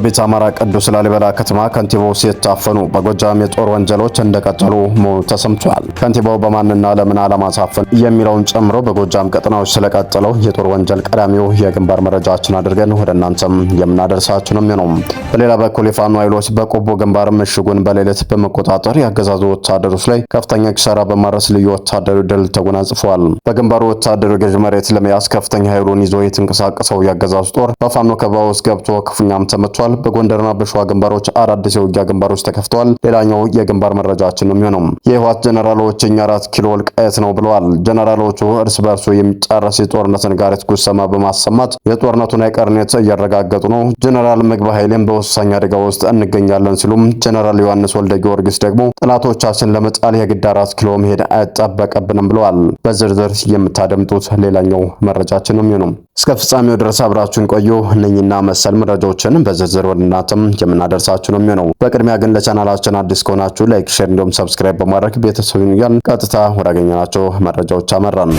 ቤት አማራ ቅዱስ ላሊበላ ከተማ ከንቲባው ሲታፈኑ በጎጃም የጦር ወንጀሎች እንደቀጠሉ መሆኑ ተሰምቷል። ከንቲባው በማንና ለምን አለማሳፈን የሚለውን ጨምሮ በጎጃም ቀጠናዎች ስለቀጠለው የጦር ወንጀል ቀዳሚው የግንባር መረጃችን አድርገን ወደ እናንተም የምናደርሳችሁ ነው የሚሆነው። በሌላ በኩል የፋኖ ኃይሎች በቆቦ ግንባር ምሽጉን በሌሊት በመቆጣጠር ያገዛዙ ወታደሮች ላይ ከፍተኛ ኪሳራ በማድረስ ልዩ ወታደራዊ ድል ተጎናጽፈዋል። በግንባሩ ወታደራዊ ገዥ መሬት ለመያዝ ከፍተኛ ኃይሉን ይዞ የተንቀሳቀሰው ያገዛዙ ጦር በፋኖ ከበባ ውስጥ ገብቶ ክፉኛም ተመቷል። በጎንደርና በሸዋ ግንባሮች አዳዲስ የውጊያ ግንባሮች ተከፍተዋል። ሌላኛው የግንባር መረጃችን ነው የሚሆነው። የህወሓት ጀነራሎች እኛ 4 ኪሎ ወልቃይት ነው ብለዋል። ጀነራሎቹ እርስ በርሱ የሚጫረስ የጦርነትን ጋሬት ጉሰማ በማሰማት የጦርነቱን አይቀርነት እያረጋገጡ ነው። ጀነራል ምግባ ኃይሌም በወሳኝ አደጋ ውስጥ እንገኛለን ሲሉም፣ ጀነራል ዮሐንስ ወልደ ጊዮርጊስ ደግሞ ጠላቶቻችን ለመጣል የግድ 4 ኪሎ መሄድ አይጠበቅብንም ብለዋል። በዝርዝር የምታደምጡት ሌላኛው መረጃችን ነው የሚሆነው። እስከ ፍጻሜው ድረስ አብራችሁን ቆዩ። እነኝና መሰል መረጃዎችን በዝርዝር ወደ እናንተም የምናደርሳችሁ ነው የሚሆነው። በቅድሚያ ግን ለቻናላችን አዲስ ከሆናችሁ ላይክ፣ ሼር እንዲሁም ሰብስክራይብ በማድረግ ቤተሰቡን እያልን ቀጥታ ወዳገኘናቸው መረጃዎች አመራን።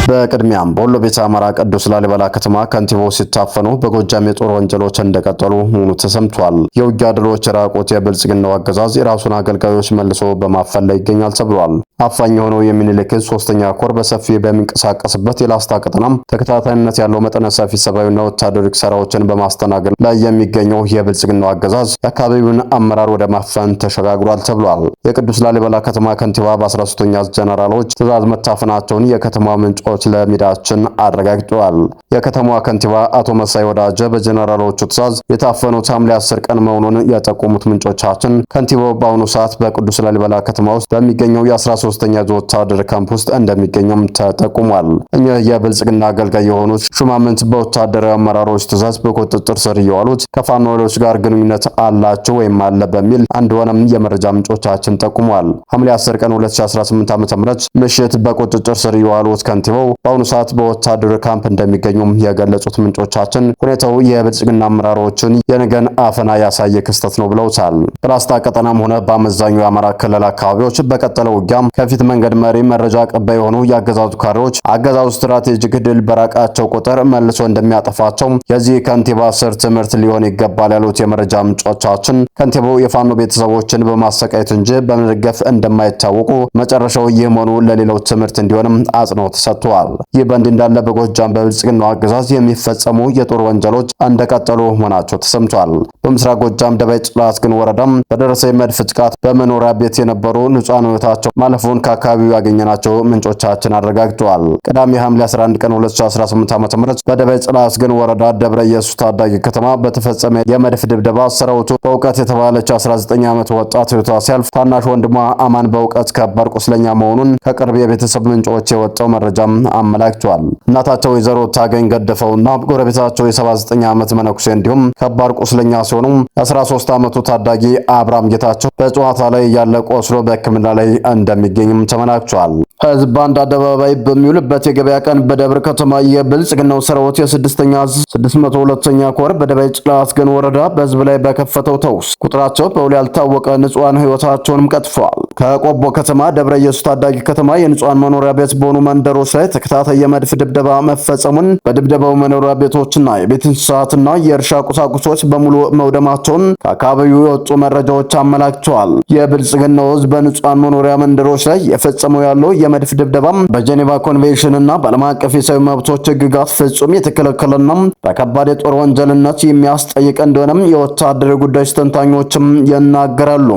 በቅድሚያም በወሎ ቤት አማራ ቅዱስ ላሊበላ ከተማ ከንቲባው ሲታፈኑ በጎጃም የጦር ወንጀሎች እንደቀጠሉ መሆኑ ተሰምቷል። የውጊያ ድሎች የራቁት የብልጽግናው አገዛዝ የራሱን አገልጋዮች መልሶ በማፈን ላይ ይገኛል ተብሏል። አፋኝ የሆነው የሚኒልክ 3ኛ ኮር በሰፊ በሚንቀሳቀስበት የላስታ ቀጠናም ተከታታይነት ያለው መጠነ ሰፊ ሰብአዊና ወታደራዊ ኪሳራዎችን በማስተናገድ ላይ የሚገኘው የብልጽግናው አገዛዝ የአካባቢውን አመራር ወደ ማፈን ተሸጋግሯል ተብሏል። የቅዱስ ላሊበላ ከተማ ከንቲባ በ13ኛ ጀነራሎች ትዕዛዝ መታፈናቸውን የከተማ ምንጮች ለሚዲያችን አረጋግጠዋል። የከተማዋ ከንቲባ አቶ መሳይ ወዳጀ በጀነራሎቹ ትዕዛዝ የታፈኑት ሐምሌ 10 ቀን መሆኑን የጠቆሙት ምንጮቻችን ከንቲባው በአሁኑ ሰዓት በቅዱስ ላሊበላ ከተማ ውስጥ በሚገኘው የ13ኛ ወታደር ካምፕ ውስጥ እንደሚገኙም ተጠቁሟል። እኚህ የብልጽግና አገልጋይ የሆኑት ሹማምንት በወታደራዊ አመራሮች ትዕዛዝ በቁጥጥር ስር እየዋሉት ከፋኖ ኃይሎች ጋር ግንኙነት አላቸው ወይም አለ በሚል እንደሆነም የመረጃ ምንጮቻችን ጠቁሟል። ሐምሌ 10 ቀን 2018 ዓ.ም ምሽት በቁጥጥር ስር የዋሉት ከንቲባው በአሁኑ ሰዓት በወታደራዊ ካምፕ እንደሚገኙም የገለጹት ምንጮቻችን ሁኔታው የብልጽግና አመራሮችን የነገን አፈና ያሳየ ክስተት ነው ብለውታል። በላስታ ቀጠናም ሆነ በአመዛኙ የአማራ ክልል አካባቢዎች በቀጠለው ውጊያም ከፊት መንገድ መሪ መረጃ ቀባይ የሆኑ የአገዛዙ ካድሬዎች አገዛዙ ስትራቴጂክ ድል በራቃቸው ቁጥር መልሶ እንደሚያጠፋቸው የዚህ ከንቲባ ስር ትምህርት ሊሆን ይገባል ያሉት የመረጃ ምንጮቻችን ከንቲባው የፋኖ ቤተሰቦችን በማሰቃየት እንጂ በመደገፍ እንደማይታወቁ መጨረሻው ይህ መሆኑ ለሌላው ትምህርት እንዲሆንም አጽንኦት ሰጥቷል። ይህ በእንዲህ እንዳለ በጎጃም በብልጽግናው አገዛዝ የሚፈጸሙ የጦር ወንጀሎች እንደቀጠሉ መሆናቸው ተሰምቷል። በምስራቅ ጎጃም ደባይ ጭላት ግን ወረዳም በደረሰ የመድፍ ጥቃት በመኖሪያ ቤት የነበሩ ንጹሃን ሕይወታቸው ማለፉን ከአካባቢው ያገኘናቸው ምንጮቻችን አረጋግጠዋል። ቅዳሜ ሐምሌ 11 ቀን 2018 ዓ.ም በደባይ ጭላት ግን ወረዳ ደብረ ኢየሱስ ታዳጊ ከተማ በተፈጸመ የመድፍ ድብደባ ሰራዊቱ በእውቀት የተባለች 19 ዓመት ወጣት ሕይወቷ ሲያልፍ ታናሽ ወንድሟ አማን በእውቀት ከባድ ቁስለኛ መሆኑን ከቅርብ የቤተሰብ ምንጮች የወጣው መረጃም አመላክቷል። እናታቸው ወይዘሮ ታገኝ ገደፈውና ጎረቤታቸው የ79 ዓመት መነኩሴ እንዲሁም ከባድ ቁስለኛ ሲሆኑ የ13 ዓመቱ ታዳጊ አብራም ጌታቸው በጨዋታ ላይ ያለ ቆስሎ በሕክምና ላይ እንደሚገኝም ተመላክቷል። ህዝብ በአንድ አደባባይ በሚውልበት የገበያ ቀን በደብረ ከተማ የብልጽግናው ሰራዊት የ6ኛ 602ኛ ኮር በደባይ ጭላት ግን ወረዳ በህዝብ ላይ በከፈተው ተኩስ ቁጥራቸው በውል ያልታወቀ ንጹሃን ህይወታቸውንም ቀጥፈዋል። ከቆቦ ከተማ ደብረ ኢየሱስ ታዳጊ ከተማ የንጹሃን መኖሪያ ቤት በሆኑ መንደሮች ላይ ተከታታይ የመድፍ ድብደባ መፈጸሙን፣ በድብደባው መኖሪያ ቤቶችና የቤት እንስሳትና የእርሻ ቁሳቁሶች በሙሉ መውደማቸውን ከአካባቢው የወጡ መረጃዎች አመላክተዋል። የብልጽግናው ህዝብ በንጹሃን መኖሪያ መንደሮች ላይ የፈጸመው ያለው የመድፍ ድብደባም በጄኔቫ ኮንቬንሽን እና በዓለም አቀፍ የሰብአዊ መብቶች ህግጋት ፍጹም የተከለከለና በከባድ የጦር ወንጀልነት የሚያስጠይቅ እንደሆነም የወታደራዊ ጉዳዮች ተንታኞችም ይናገራሉ።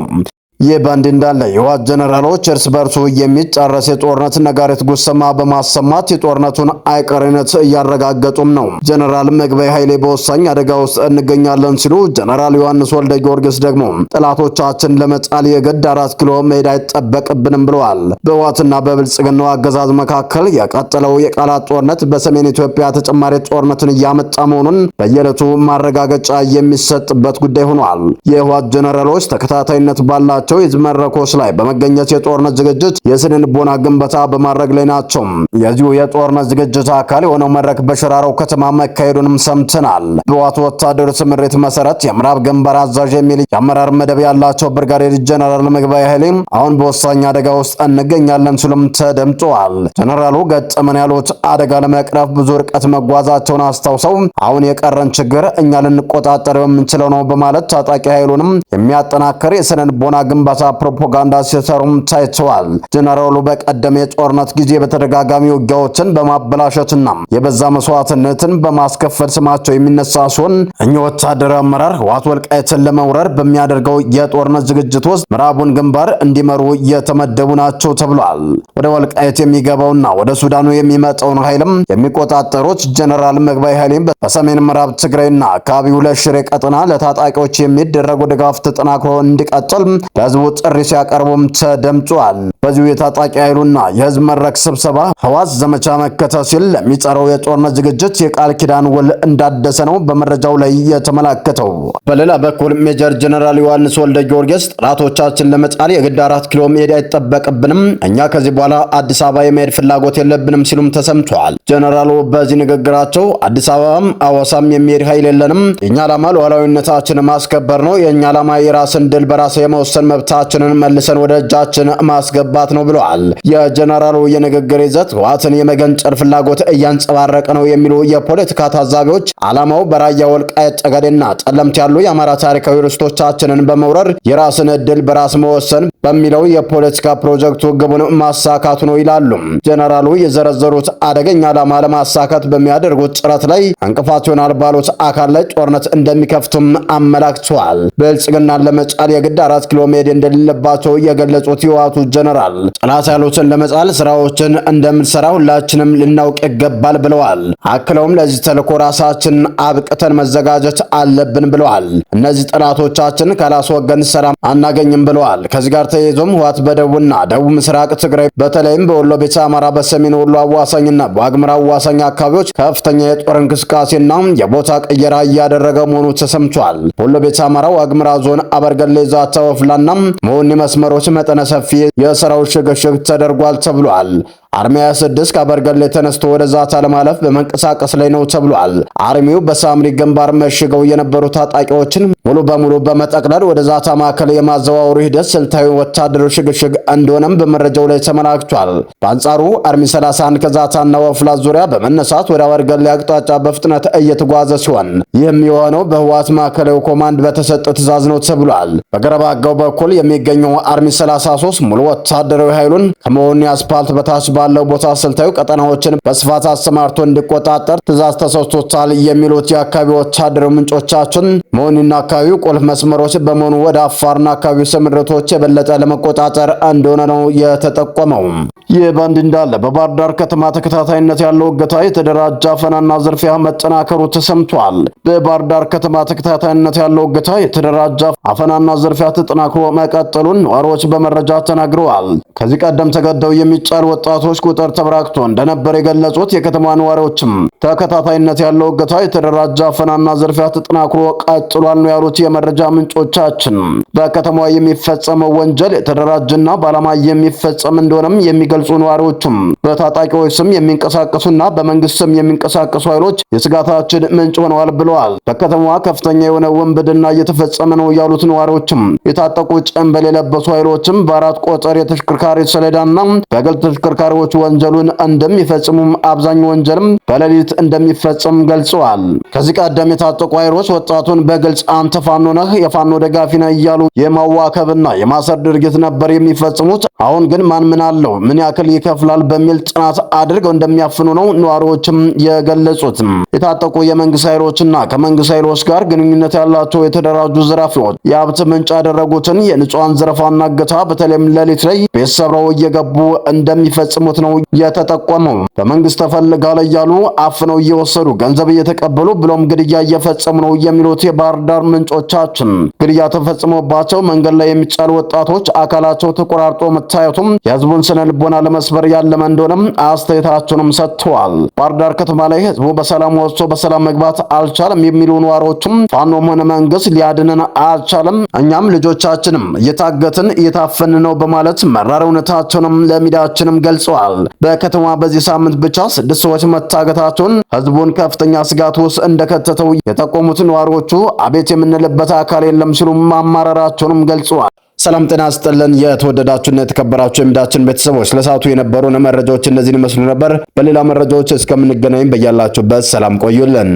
ይህ በእንዲህ እንዳለ የህወሓት ጀነራሎች እርስ በርሱ የሚጫረስ የጦርነት ነጋሪት ጉሰማ በማሰማት የጦርነቱን አይቀሬነት እያረጋገጡም ነው። ጀነራል ምግባይ ኃይሌ በወሳኝ አደጋ ውስጥ እንገኛለን ሲሉ፣ ጀነራል ዮሐንስ ወልደ ጊዮርጊስ ደግሞ ጠላቶቻችን ለመጣል የግድ 4 ኪሎ መሄድ አይጠበቅብንም ብለዋል። በህወሓትና በብልጽግናው አገዛዝ መካከል የቀጠለው የቃላት ጦርነት በሰሜን ኢትዮጵያ ተጨማሪ ጦርነትን እያመጣ መሆኑን በየዕለቱ ማረጋገጫ የሚሰጥበት ጉዳይ ሆኗል። የህወሓት ጀነራሎች ተከታታይነት ባላቸው በሚያደርጓቸው የህዝብ መድረኮች ላይ በመገኘት የጦርነት ዝግጅት የስነ-ልቦና ግንባታ በማድረግ ላይ ናቸው። የዚሁ የጦርነት ዝግጅት አካል የሆነው መድረክ በሽራሮ ከተማ መካሄዱንም ሰምተናል። በህወሓት ወታደር ስምሪት መሰረት የምዕራብ ግንባር አዛዥ የሚል የአመራር መደብ ያላቸው ብርጋዴር ጀነራል ምግባይ ኃይሌ አሁን በወሳኝ አደጋ ውስጥ እንገኛለን ሲሉም ተደምጠዋል። ጀነራሉ ገጠመን ያሉት አደጋ ለመቅረፍ ብዙ ርቀት መጓዛቸውን አስታውሰው አሁን የቀረን ችግር እኛ ልንቆጣጠር የምንችለው ነው በማለት ታጣቂ ኃይሉንም የሚያጠናክር የስነ-ልቦና ግንባታ ፕሮፓጋንዳ ሲሰሩም ታይተዋል። ጀነራሉ በቀደም የጦርነት ጊዜ በተደጋጋሚ ውጊያዎችን በማበላሸትና የበዛ መስዋዕትነትን በማስከፈል ስማቸው የሚነሳ ሲሆን እኚህ ወታደራዊ አመራር ህወሓት ወልቃይትን ለመውረር በሚያደርገው የጦርነት ዝግጅት ውስጥ ምዕራቡን ግንባር እንዲመሩ የተመደቡ ናቸው ተብሏል። ወደ ወልቃይት የሚገባውና ወደ ሱዳኑ የሚመጣውን ኃይልም የሚቆጣጠሩት ጀነራል ምግባይ ኃይሌ በሰሜን ምዕራብ ትግራይና አካባቢው ለሽሬ ቀጠና ለታጣቂዎች የሚደረገው ድጋፍ ተጠናክሮ እንዲቀጥል ለህዝቡ ጥሪ ሲያቀርቡም ተደምጧል። በዚሁ የታጣቂ ኃይሉና የህዝብ መድረክ ስብሰባ ህወሓት ዘመቻ መከተ ሲል ለሚጠራው የጦርነት ዝግጅት የቃል ኪዳን ውል እንዳደሰ ነው በመረጃው ላይ የተመላከተው። በሌላ በኩል ሜጀር ጀነራል ዮሐንስ ወልደ ጊዮርጊስ ጠላቶቻችን ለመጣል የግድ 4 ኪሎ መሄድ አይጠበቅብንም፣ እኛ ከዚህ በኋላ አዲስ አበባ የመሄድ ፍላጎት የለብንም ሲሉም ተሰምተዋል። ጀነራሉ በዚህ ንግግራቸው አዲስ አበባም አዋሳም የሚሄድ ኃይል የለንም፣ የኛ ዓላማ ሉዓላዊነታችን ማስከበር ነው፣ የኛ ዓላማ የራስን ድል በራስ የመወሰን መብታችንን መልሰን ወደ እጃችን ማስገባት ነው ብለዋል። የጀነራሉ የንግግር ይዘት ህወሓትን የመገንጨር ፍላጎት እያንጸባረቀ ነው የሚሉ የፖለቲካ ታዛቢዎች ዓላማው በራያ ወልቃይት ጠገዴና ጠለምት ያሉ የአማራ ታሪካዊ ርስቶቻችንን በመውረር የራስን ዕድል በራስ መወሰን በሚለው የፖለቲካ ፕሮጀክቱ ግቡን ማሳካቱ ነው ይላሉ። ጀነራሉ የዘረዘሩት አደገኛ ዓላማ ለማሳካት በሚያደርጉት ጥረት ላይ እንቅፋት ይሆናል ባሉት አካል ላይ ጦርነት እንደሚከፍቱም አመላክተዋል። ብልጽግናን ለመጫል የግድ 4 ኪሎ ሜድ እንደሌለባቸው የገለጹት የህወሓቱ ጀነራል ጠላት ያሉትን ለመጫል ስራዎችን እንደምንሰራ ሁላችንም ልናውቅ ይገባል ብለዋል። አክለውም ለዚህ ተልዕኮ ራሳችን አብቅተን መዘጋጀት አለብን ብለዋል። እነዚህ ጠላቶቻችን ካላስወገን ሰላም አናገኝም ብለዋል። ከዚህ ጋር ተያይዞም ህወሓት በደቡብና ደቡብ ምስራቅ ትግራይ በተለይም በወሎ ቤተ አማራ፣ በሰሜን ወሎ አዋሳኝና በዋግምራ አዋሳኝ አካባቢዎች ከፍተኛ የጦር እንቅስቃሴና የቦታ ቀየራ እያደረገ መሆኑ ተሰምቷል። ወሎ ቤተ አማራ፣ ዋግምራ ዞን አበርገሌ፣ ዛታ፣ ወፍላና መሆኒ መስመሮች መጠነ ሰፊ የሰራዊት ሽግሽግ ተደርጓል ተብሏል። አርሚ 26 ከአበርገሌ ተነስቶ ወደ ዛታ ለማለፍ በመንቀሳቀስ ላይ ነው ተብሏል። አርሚው በሳምሪ ግንባር መሽገው የነበሩ ታጣቂዎችን ሙሉ በሙሉ በመጠቅለል ወደ ዛታ ማዕከል የማዘዋወሩ ሂደት ስልታዊ ወታደራዊ ሽግሽግ እንደሆነም በመረጃው ላይ ተመላክቷል። በአንጻሩ አርሚ 31 ከዛታና ወፍላ ዙሪያ በመነሳት ወደ አበርገሌ አቅጣጫ በፍጥነት እየተጓዘ ሲሆን ይህም የሆነው በህወሓት ማዕከላዊ ኮማንድ በተሰጠ ትዕዛዝ ነው ተብሏል። በገረባጋው በኩል የሚገኘው አርሚ 33 ሙሉ ወታደራዊ ኃይሉን ከመሆኒ አስፓልት በታች ባለው ቦታ ስልታዊ ቀጠናዎችን በስፋት አሰማርቶ እንዲቆጣጠር ትዕዛዝ ተሰጥቶታል የሚሉት የአካባቢ ወታደራዊ ምንጮቻችን መሆኒና አካባቢው ቁልፍ መስመሮች በመሆኑ ወደ አፋርና አካባቢው ስምሪቶች የበለጠ ለመቆጣጠር እንደሆነ ነው የተጠቆመው። ይህ በእንዲህ እንዳለ በባህር ዳር ከተማ ተከታታይነት ያለው እገታ፣ የተደራጀ አፈናና ዝርፊያ መጠናከሩ ተሰምቷል። በባህር ዳር ከተማ ተከታታይነት ያለው እገታ፣ የተደራጀ አፈናና ዝርፊያ ተጠናክሮ መቀጠሉን ነዋሪዎች በመረጃ ተናግረዋል። ከዚህ ቀደም ተገደው የሚጫሉ ወጣቶች ቁጥር ተበራክቶ እንደነበር የገለጹት የከተማ ነዋሪዎችም ተከታታይነት ያለው እገታ፣ የተደራጀ አፈናና ዝርፊያ ተጠናክሮ ቀጥሏል ነው ያሉት የመረጃ ምንጮቻችን። በከተማዋ የሚፈጸመው ወንጀል የተደራጀና በዓላማ የሚፈጸም እንደሆነም የሚገልጹ ነዋሪዎችም በታጣቂዎች ስም የሚንቀሳቀሱና በመንግስት ስም የሚንቀሳቀሱ ኃይሎች የስጋታችን ምንጭ ሆነዋል ብለዋል። በከተማዋ ከፍተኛ የሆነ ወንብድና እየተፈጸመ ነው ያሉት ነዋሪዎችም የታጠቁ ጭንብል የለበሱ ኃይሎችም በአራት ቁጥር የተሽከርካሪ ሰሌዳና በግል ተሽከርካሪዎች ወንጀሉን እንደሚፈጽሙም አብዛኛው ወንጀልም በሌሊት እንደሚፈጸም ገልጸዋል። ከዚህ ቀደም የታጠቁ ኃይሎች ወጣቱን በግልጽ አንተ ፋኖ ነህ፣ የፋኖ ደጋፊ ነህ እያሉ የማዋከብና የማሰር ድርጊት ነበር የሚፈጽሙት። አሁን ግን ማን ምን አለው፣ ምን ያክል ይከፍላል በሚል ጥናት አድርገው እንደሚያፍኑ ነው ነዋሪዎችም የገለጹት። የታጠቁ የመንግስት ኃይሎችና ከመንግስት ኃይሎች ጋር ግንኙነት ያላቸው የተደራጁ ዘራፊዎች የሀብት ምንጭ ያደረጉትን የንጹሃን ዘረፋና እገታ በተለይም ሌሊት ላይ ቤት ሰብረው እየገቡ እንደሚፈጽሙት ነው የተጠቆመው። በመንግስት ተፈልጋለ እያሉ አፍነው እየወሰዱ ገንዘብ እየተቀበሉ ብሎም ግድያ እየፈጸሙ ነው የሚሉት የባህር ዳር ምንጮቻችን ግድያ ተፈጽሞባቸው ሲደርስባቸው መንገድ ላይ የሚጫሉ ወጣቶች አካላቸው ተቆራርጦ መታየቱም የህዝቡን ስነ ልቦና ለመስበር ያለመ እንደሆነም አስተያየታቸውንም ሰጥተዋል። ባህር ዳር ከተማ ላይ ህዝቡ በሰላም ወጥቶ በሰላም መግባት አልቻለም የሚሉ ነዋሪዎችም ፋኖም ሆነ መንግስት ሊያድነን አልቻለም፣ እኛም ልጆቻችንም እየታገትን እየታፈን ነው በማለት መራር እውነታቸውንም ለሚዲያችንም ገልጸዋል። በከተማ በዚህ ሳምንት ብቻ 6 ሰዎች መታገታቸውን ህዝቡን ከፍተኛ ስጋት ውስጥ እንደከተተው የጠቆሙት ነዋሪዎቹ አቤት የምንልበት አካል የለም ሲሉ ማማረራቸውንም ገልጸዋል። ሰላም ጤና ይስጥልን። የተወደዳችሁና የተከበራችሁ የሚዲያችን ቤተሰቦች ለሰዓቱ የነበሩን መረጃዎች እነዚህን ይመስሉ ነበር። በሌላ መረጃዎች እስከምንገናኝ በያላችሁበት ሰላም ቆዩልን።